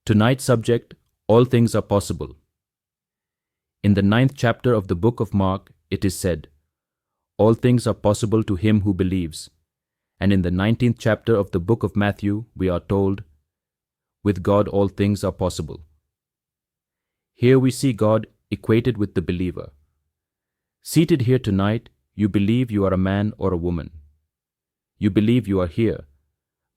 Tonight's subject, all things are possible. In the 9th chapter of the book of Mark, it is said, all things are possible to him who believes. And in the 19th chapter of the book of Matthew, we are told, with God all things are possible. Here we see God equated with the believer. Seated here tonight, you believe you are a man or a woman. You believe you are here,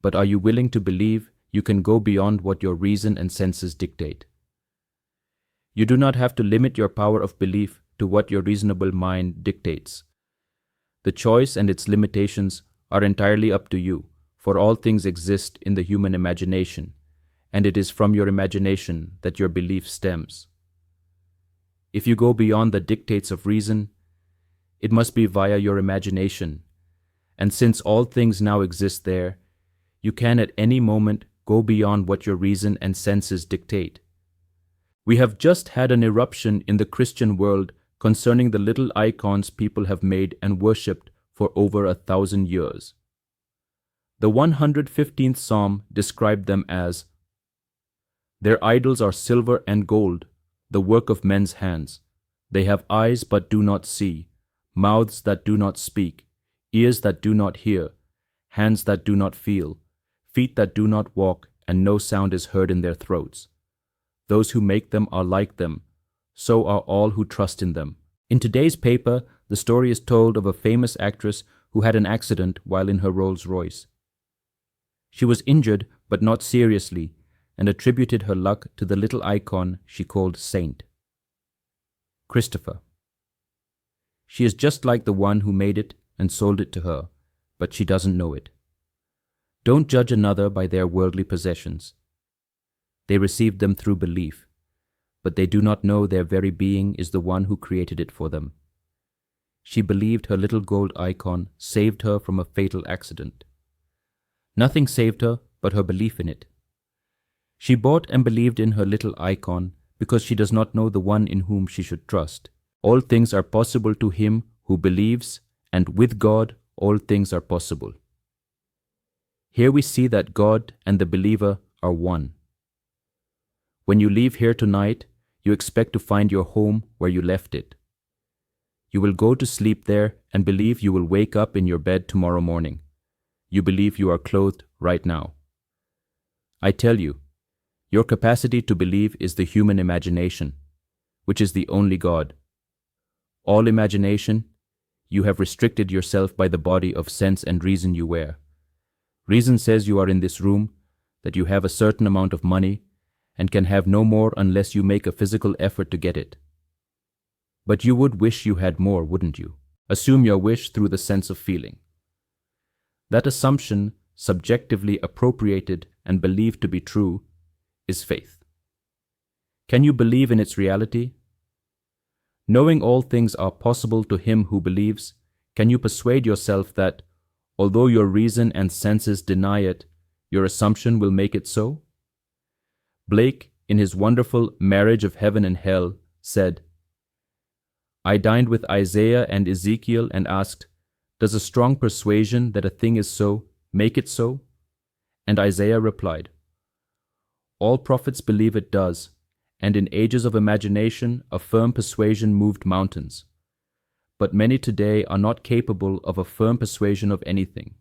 but are you willing to believe you can go beyond what your reason and senses dictate? You do not have to limit your power of belief to what your reasonable mind dictates. The choice and its limitations are entirely up to you, for all things exist in the human imagination, and it is from your imagination that your belief stems. If you go beyond the dictates of reason, it must be via your imagination, and since all things now exist there, you can at any moment go beyond what your reason and senses dictate. We have just had an eruption in the Christian world concerning the little icons people have made and worshipped for over 1,000 years. The 115th Psalm described them as, their idols are silver and gold, the work of men's hands. They have eyes but do not see, mouths that do not speak, ears that do not hear, hands that do not feel, feet that do not walk, and no sound is heard in their throats. Those who make them are like them, so are all who trust in them. In today's paper, the story is told of a famous actress who had an accident while in her Rolls Royce. She was injured, but not seriously, and attributed her luck to the little icon she called Saint. Christopher. She is just like the one who made it and sold it to her, but she doesn't know it. Don't judge another by their worldly possessions. They received them through belief, but they do not know their very being is the one who created it for them. She believed her little gold icon saved her from a fatal accident. Nothing saved her but her belief in it. She bought and believed in her little icon because she does not know the one in whom she should trust. All things are possible to him who believes, and with God all things are possible. Here we see that God and the believer are one. When you leave here tonight, you expect to find your home where you left it. You will go to sleep there and believe you will wake up in your bed tomorrow morning. You believe you are clothed right now. I tell you, your capacity to believe is the human imagination, which is the only God. All imagination, you have restricted yourself by the body of sense and reason you wear. Reason says you are in this room, that you have a certain amount of money, and can have no more unless you make a physical effort to get it. But you would wish you had more, wouldn't you? Assume your wish through the sense of feeling. That assumption, subjectively appropriated and believed to be true, is faith. Can you believe in its reality? Knowing all things are possible to him who believes, can you persuade yourself that, although your reason and senses deny it, your assumption will make it so? Blake, in his wonderful Marriage of Heaven and Hell, said, I dined with Isaiah and Ezekiel and asked, does a strong persuasion that a thing is so make it so? And Isaiah replied, all prophets believe it does, and in ages of imagination a firm persuasion moved mountains. But many today are not capable of a firm persuasion of anything.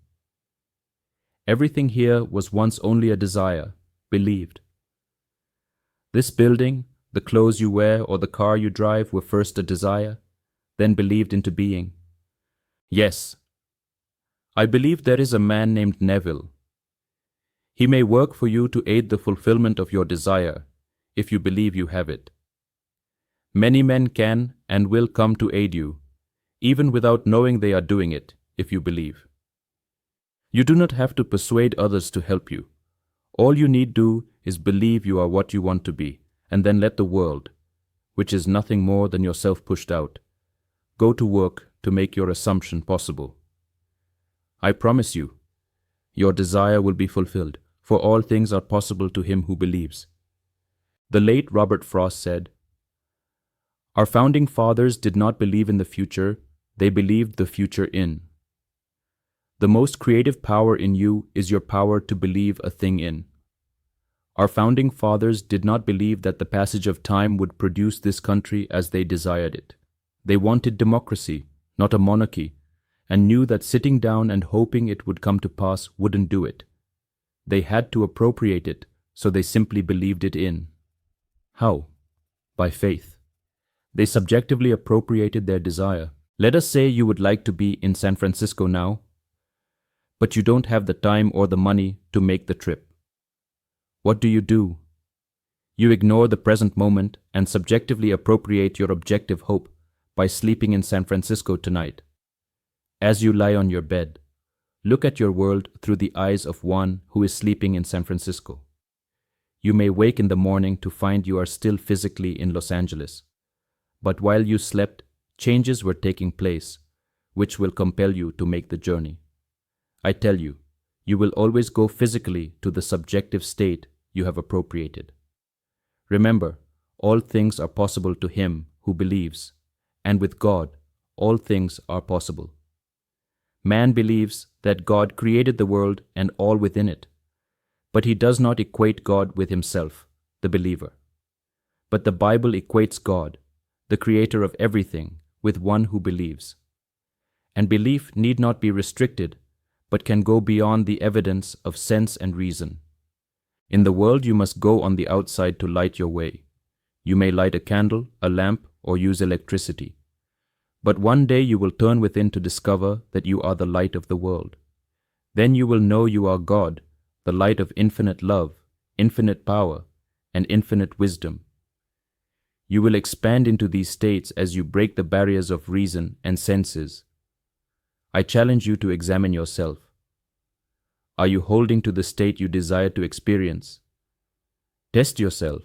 Everything here was once only a desire, believed. This building, the clothes you wear, or the car you drive were first a desire, then believed into being. Yes, I believe there is a man named Neville. He may work for you to aid the fulfillment of your desire, if you believe you have it. Many men can and will come to aid you, even without knowing they are doing it, if you believe. You do not have to persuade others to help you. All you need do is believe you are what you want to be, and then let the world, which is nothing more than yourself pushed out, go to work to make your assumption possible. I promise you, your desire will be fulfilled, for all things are possible to him who believes. The late Robert Frost said, our founding fathers did not believe in the future, they believed the future in. The most creative power in you is your power to believe a thing in. Our founding fathers did not believe that the passage of time would produce this country as they desired it. They wanted democracy, not a monarchy, and knew that sitting down and hoping it would come to pass wouldn't do it. They had to appropriate it, so they simply believed it in. How? By faith. They subjectively appropriated their desire. Let us say you would like to be in San Francisco now, but you don't have the time or the money to make the trip. What do? You ignore the present moment and subjectively appropriate your objective hope by sleeping in San Francisco tonight. As you lie on your bed, look at your world through the eyes of one who is sleeping in San Francisco. You may wake in the morning to find you are still physically in Los Angeles, but while you slept, changes were taking place, which will compel you to make the journey. I tell you, you will always go physically to the subjective state you have appropriated. Remember, all things are possible to him who believes, and with God, all things are possible. Man believes that God created the world and all within it, but he does not equate God with himself, the believer. But the Bible equates God, the creator of everything, with one who believes. And belief need not be restricted, but can go beyond the evidence of sense and reason. In the world you must go on the outside to light your way. You may light a candle, a lamp, or use electricity. But one day you will turn within to discover that you are the light of the world. Then you will know you are God, the light of infinite love, infinite power, and infinite wisdom. You will expand into these states as you break the barriers of reason and senses. I challenge you to examine yourself. Are you holding to the state you desire to experience? Test yourself,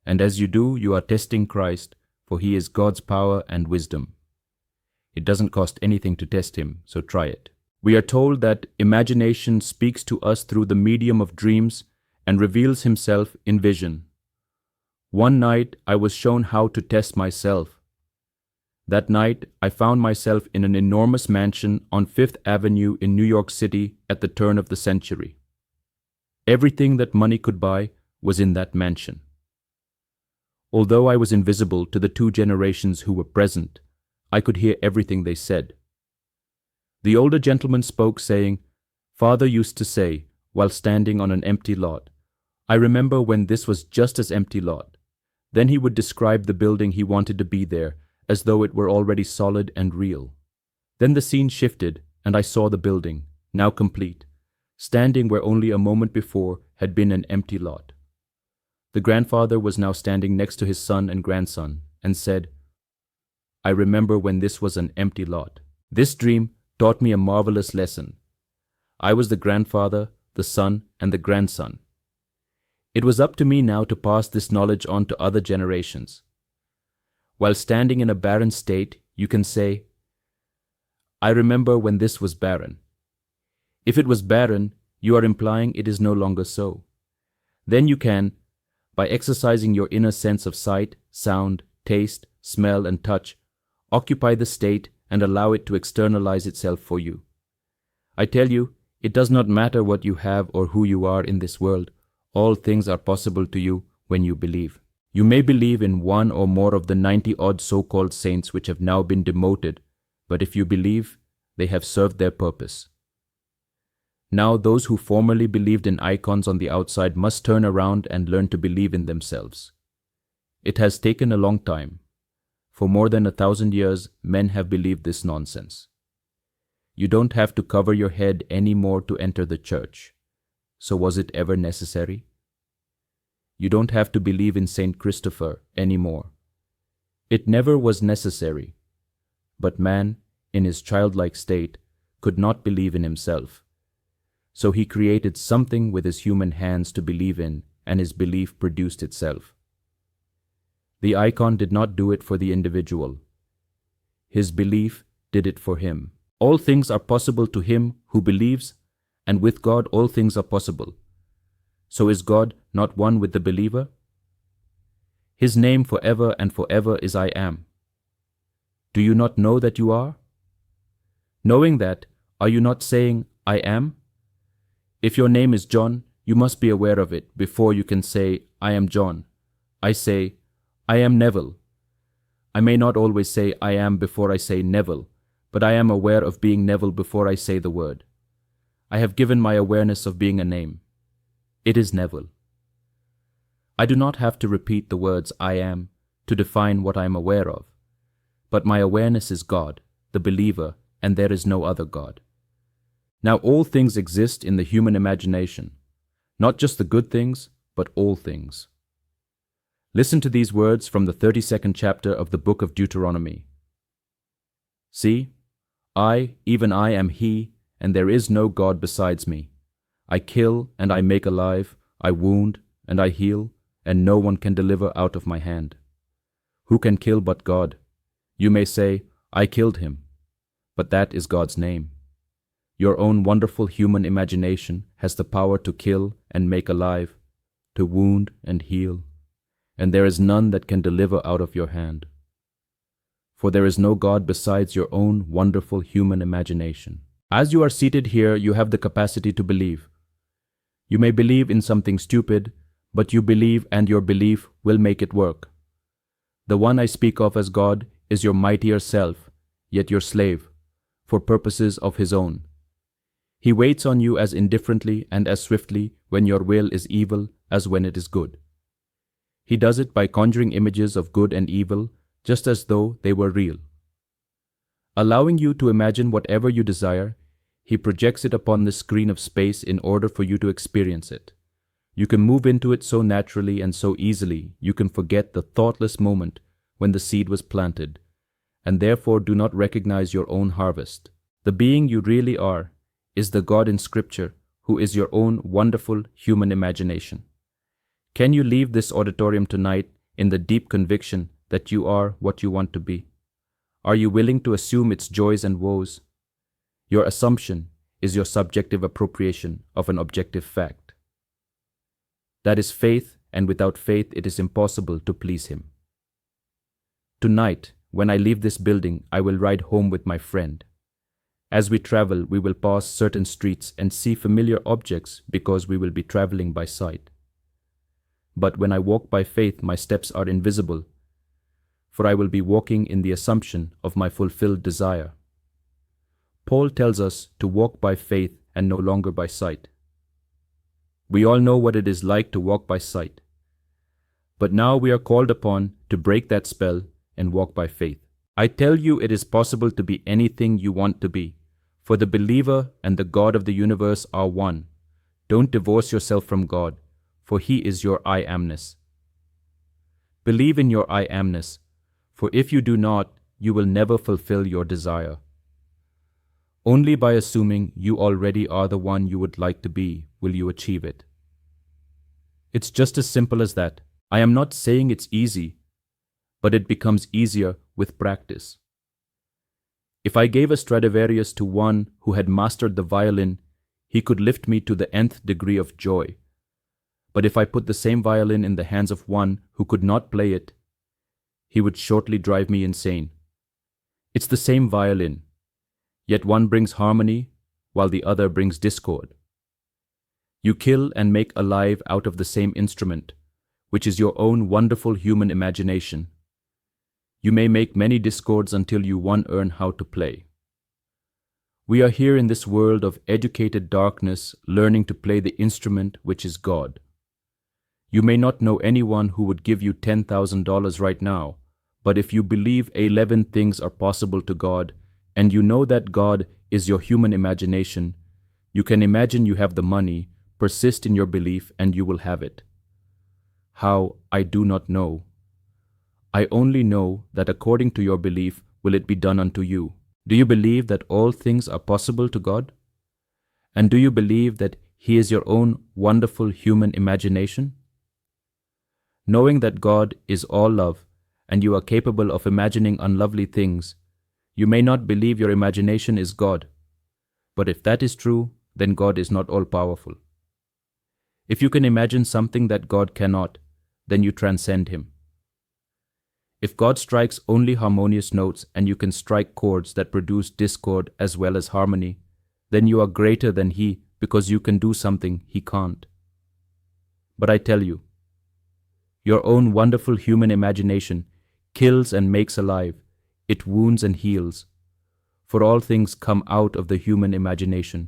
and as you do, you are testing Christ, for he is God's power and wisdom. It doesn't cost anything to test him, so try it. We are told that imagination speaks to us through the medium of dreams and reveals himself in vision. One night I was shown how to test myself. That night I found myself in an enormous mansion on Fifth Avenue in New York City at the turn of the century. Everything that money could buy was in that mansion. Although I was invisible to the two generations who were present, I could hear everything they said. The older gentleman spoke, saying, "Father used to say, while standing on an empty lot, 'I remember when this was just as empty lot.' Then he would describe the building he wanted to be there, as though it were already solid and real. Then the scene shifted, and I saw the building, now complete, standing where only a moment before had been an empty lot. The grandfather was now standing next to his son and grandson, and said, 'I remember when this was an empty lot.' This dream taught me a marvelous lesson. I was the grandfather, the son, and the grandson. It was up to me now to pass this knowledge on to other generations. While standing in a barren state, you can say, 'I remember when this was barren.' If it was barren, you are implying it is no longer so. Then you can, by exercising your inner sense of sight, sound, taste, smell, and touch, occupy the state and allow it to externalize itself for you. I tell you, it does not matter what you have or who you are in this world. All things are possible to you when you believe. You may believe in one or more of the 90-odd so-called saints which have now been demoted, but if you believe, they have served their purpose. Now those who formerly believed in icons on the outside must turn around and learn to believe in themselves. It has taken a long time. For more than 1,000 years, men have believed this nonsense. You don't have to cover your head any more to enter the church. So was it ever necessary? You don't have to believe in Saint Christopher anymore. It never was necessary. But man, in his childlike state, could not believe in himself. So he created something with his human hands to believe in, and his belief produced itself. The icon did not do it for the individual. His belief did it for him. All things are possible to him who believes, and with God all things are possible. So is God not one with the believer? His name forever and forever is I Am. Do you not know that you are? Knowing that, are you not saying, I am? If your name is John, you must be aware of it before you can say, I am John. I say, I am Neville. I may not always say I am before I say Neville, but I am aware of being Neville before I say the word. I have given my awareness of being a name. It is Neville. I do not have to repeat the words I am to define what I am aware of, but my awareness is God, the believer, and there is no other God. Now all things exist in the human imagination, not just the good things, but all things. Listen to these words from the 32nd chapter of the book of Deuteronomy. See, I, even I, am He, and there is no God besides me. I kill and I make alive, I wound and I heal, and no one can deliver out of my hand. Who can kill but God? You may say, I killed him, but that is God's name. Your own wonderful human imagination has the power to kill and make alive, to wound and heal, and there is none that can deliver out of your hand. For there is no God besides your own wonderful human imagination. As you are seated here, you have the capacity to believe. You may believe in something stupid, but you believe and your belief will make it work. The one I speak of as God is your mightier self, yet your slave, for purposes of his own. He waits on you as indifferently and as swiftly when your will is evil as when it is good. He does it by conjuring images of good and evil, just as though they were real. Allowing you to imagine whatever you desire, he projects it upon the screen of space in order for you to experience it. You can move into it so naturally and so easily, you can forget the thoughtless moment when the seed was planted, and therefore do not recognize your own harvest. The being you really are is the God in Scripture, who is your own wonderful human imagination. Can you leave this auditorium tonight in the deep conviction that you are what you want to be? Are you willing to assume its joys and woes? Your assumption is your subjective appropriation of an objective fact. That is faith, and without faith it is impossible to please Him. Tonight, when I leave this building, I will ride home with my friend. As we travel, we will pass certain streets and see familiar objects because we will be traveling by sight. But when I walk by faith, my steps are invisible, for I will be walking in the assumption of my fulfilled desire. Paul tells us to walk by faith and no longer by sight. We all know what it is like to walk by sight. But now we are called upon to break that spell and walk by faith. I tell you, it is possible to be anything you want to be, for the believer and the God of the universe are one. Don't divorce yourself from God, for He is your I amness. Believe in your I amness, for if you do not, you will never fulfill your desire. Only by assuming you already are the one you would like to be will you achieve it. It's just as simple as that. I am not saying it's easy, but it becomes easier with practice. If I gave a Stradivarius to one who had mastered the violin, he could lift me to the nth degree of joy. But if I put the same violin in the hands of one who could not play it, he would shortly drive me insane. It's the same violin, yet one brings harmony while the other brings discord. You kill and make alive out of the same instrument, which is your own wonderful human imagination. You may make many discords until you learn how to play. We are here in this world of educated darkness, learning to play the instrument which is God. You may not know anyone who would give you $10,000 right now, but if you believe 11 things are possible to God, and you know that God is your human imagination, you can imagine you have the money, persist in your belief, and you will have it. How, I do not know. I only know that according to your belief will it be done unto you. Do you believe that all things are possible to God? And do you believe that He is your own wonderful human imagination? Knowing that God is all love, and you are capable of imagining unlovely things, you may not believe your imagination is God. But if that is true, then God is not all-powerful. If you can imagine something that God cannot, then you transcend Him. If God strikes only harmonious notes and you can strike chords that produce discord as well as harmony, then you are greater than He because you can do something He can't. But I tell you, your own wonderful human imagination kills and makes alive, it wounds and heals, for all things come out of the human imagination.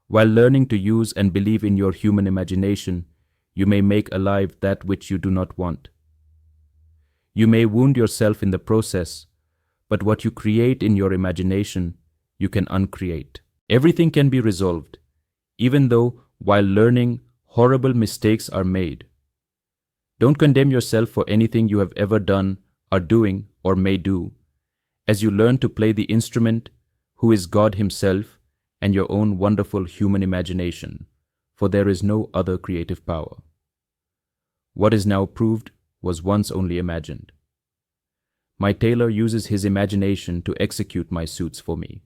While learning to use and believe in your human imagination, you may make alive that which you do not want. You may wound yourself in the process, but what you create in your imagination, you can uncreate. Everything can be resolved, even though while learning, horrible mistakes are made. Don't condemn yourself for anything you have ever done, are doing, or may do, as you learn to play the instrument, who is God Himself, and your own wonderful human imagination, for there is no other creative power. What is now proved was once only imagined. My tailor uses his imagination to execute my suits for me.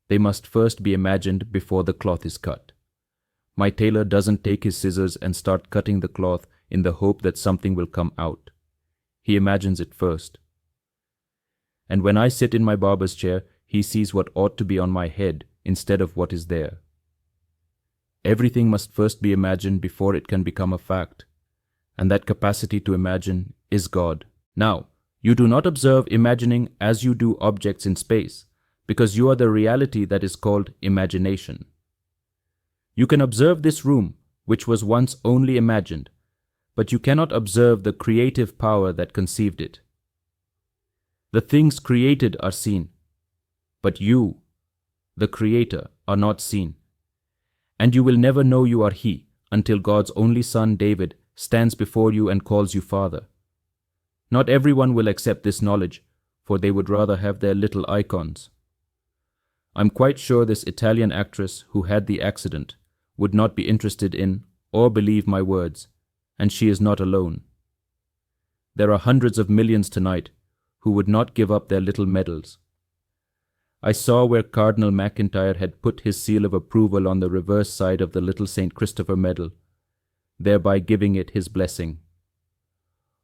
They must first be imagined before the cloth is cut. My tailor doesn't take his scissors and start cutting the cloth in the hope that something will come out. He imagines it first. And when I sit in my barber's chair, he sees what ought to be on my head instead of what is there. Everything must first be imagined before it can become a fact, and that capacity to imagine is God. Now, you do not observe imagining as you do objects in space, because you are the reality that is called imagination. You can observe this room, which was once only imagined, but you cannot observe the creative power that conceived it. The things created are seen, but you, the Creator, are not seen. And you will never know you are He until God's only Son, David, stands before you and calls you Father. Not everyone will accept this knowledge, for they would rather have their little icons. I'm quite sure this Italian actress who had the accident would not be interested in or believe my words, and she is not alone. There are hundreds of millions tonight who would not give up their little medals. I saw where Cardinal MacIntyre had put his seal of approval on the reverse side of the little St. Christopher medal, thereby giving it his blessing.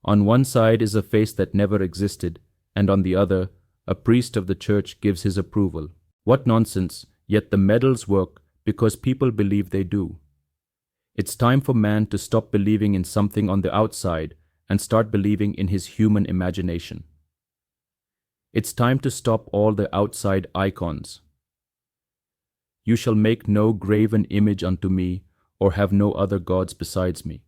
On one side is a face that never existed, and on the other, a priest of the church gives his approval. What nonsense, yet the medals work because people believe they do. It's time for man to stop believing in something on the outside and start believing in his human imagination. It's time to stop all the outside icons. You shall make no graven image unto me, or have no other gods besides me.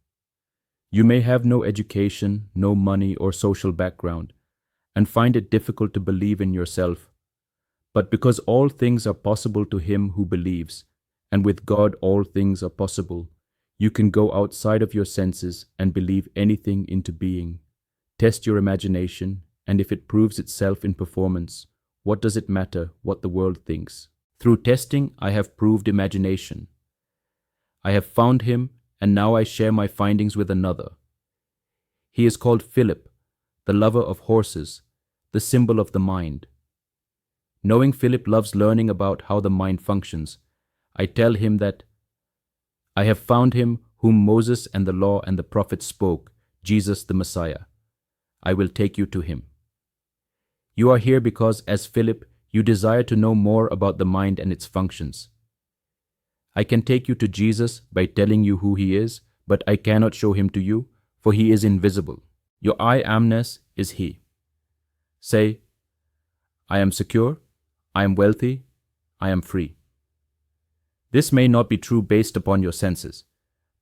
You may have no education, no money or social background, and find it difficult to believe in yourself. But because all things are possible to him who believes, and with God all things are possible, you can go outside of your senses and believe anything into being. Test your imagination, and if it proves itself in performance, what does it matter what the world thinks? Through testing, I have proved imagination. I have found him, and now I share my findings with another. He is called Philip, the lover of horses, the symbol of the mind. Knowing Philip loves learning about how the mind functions, I tell him that I have found him whom Moses and the law and the prophets spoke, Jesus the Messiah. I will take you to him. You are here because, as Philip, you desire to know more about the mind and its functions. I can take you to Jesus by telling you who he is, but I cannot show him to you, for he is invisible. Your I amness is he. Say, I am secure, I am wealthy, I am free. This may not be true based upon your senses,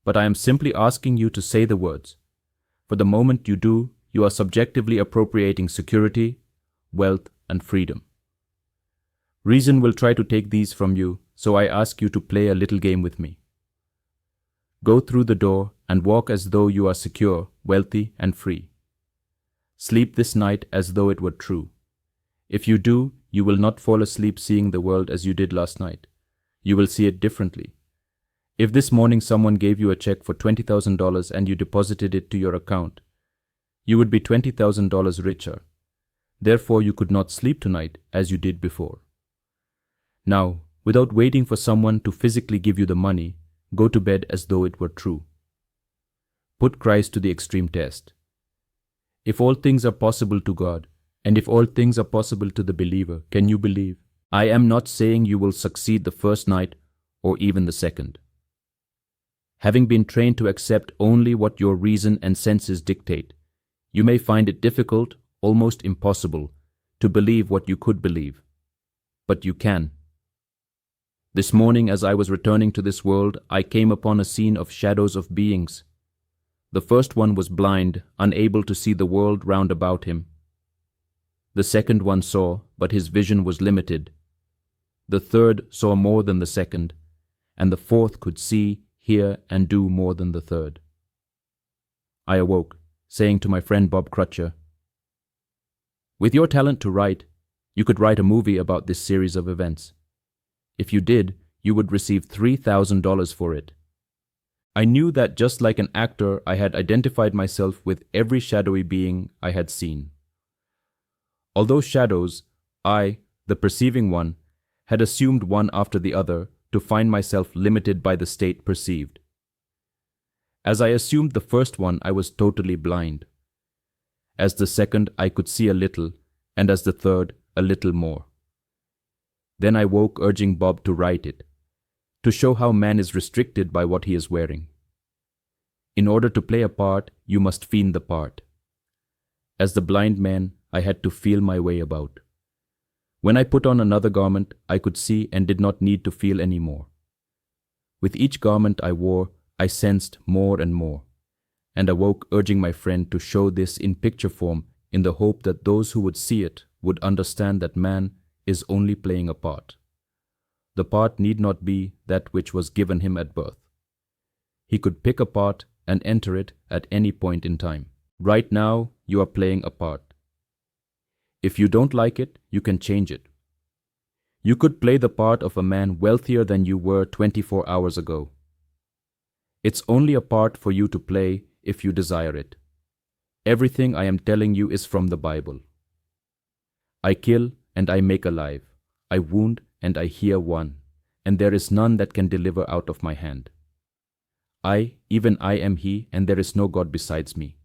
but I am simply asking you to say the words. For the moment you do, you are subjectively appropriating security, wealth, and freedom. Reason will try to take these from you, so I ask you to play a little game with me. Go through the door and walk as though you are secure, wealthy, and free. Sleep this night as though it were true. If you do, you will not fall asleep seeing the world as you did last night. You will see it differently. If this morning someone gave you a check for $20,000 and you deposited it to your account, you would be $20,000 richer. Therefore, you could not sleep tonight as you did before. Now, without waiting for someone to physically give you the money, go to bed as though it were true. Put Christ to the extreme test. If all things are possible to God, and if all things are possible to the believer, can you believe? I am not saying you will succeed the first night or even the second. Having been trained to accept only what your reason and senses dictate, you may find it difficult, almost impossible, to believe what you could believe. But you can. This morning, as I was returning to this world, I came upon a scene of shadows of beings. The first one was blind, unable to see the world round about him. The second one saw, but his vision was limited. The third saw more than the second, and the fourth could see, hear, and do more than the third. I awoke, saying to my friend Bob Crutcher, "With your talent to write, you could write a movie about this series of events. If you did, you would receive $3,000 for it." I knew that just like an actor, I had identified myself with every shadowy being I had seen. Although shadows, I, the perceiving one, had assumed one after the other to find myself limited by the state perceived. As I assumed the first one, I was totally blind. As the second, I could see a little, and as the third, a little more. Then I woke, urging Bob to write it, to show how man is restricted by what he is wearing. In order to play a part, you must feel the part. As the blind man, I had to feel my way about. When I put on another garment, I could see and did not need to feel any more. With each garment I wore, I sensed more and more, and awoke, urging my friend to show this in picture form in the hope that those who would see it would understand that man is only playing a part. The part need not be that which was given him at birth. He could pick a part and enter it at any point in time. Right now, you are playing a part. If you don't like it, you can change it. You could play the part of a man wealthier than you were 24 hours ago. It's only a part for you to play if you desire it. Everything I am telling you is from the Bible. I kill and I make alive. I wound and I heal one, and there is none that can deliver out of my hand. I, even I am He, and there is no God besides me.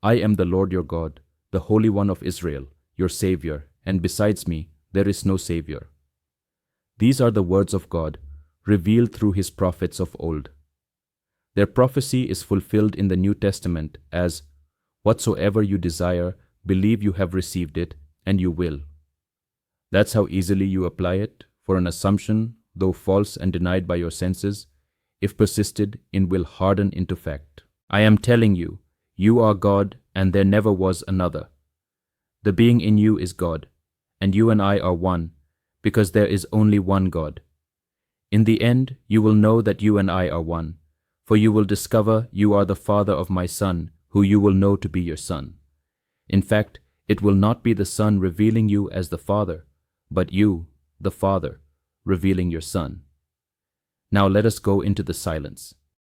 I am the Lord your God, the Holy One of Israel, your Savior, and besides me there is no Savior. These are the words of God, revealed through His prophets of old. Their prophecy is fulfilled in the New Testament as, "Whatsoever you desire, believe you have received it, and you will." That's how easily you apply it, for an assumption, though false and denied by your senses, if persisted in, will harden into fact. I am telling you, you are God, and there never was another. The being in you is God, and you and I are one, because there is only one God. In the end, you will know that you and I are one, for you will discover you are the father of my son, who you will know to be your son. In fact, it will not be the son revealing you as the father, but you, the Father, revealing your Son. Now let us go into the silence.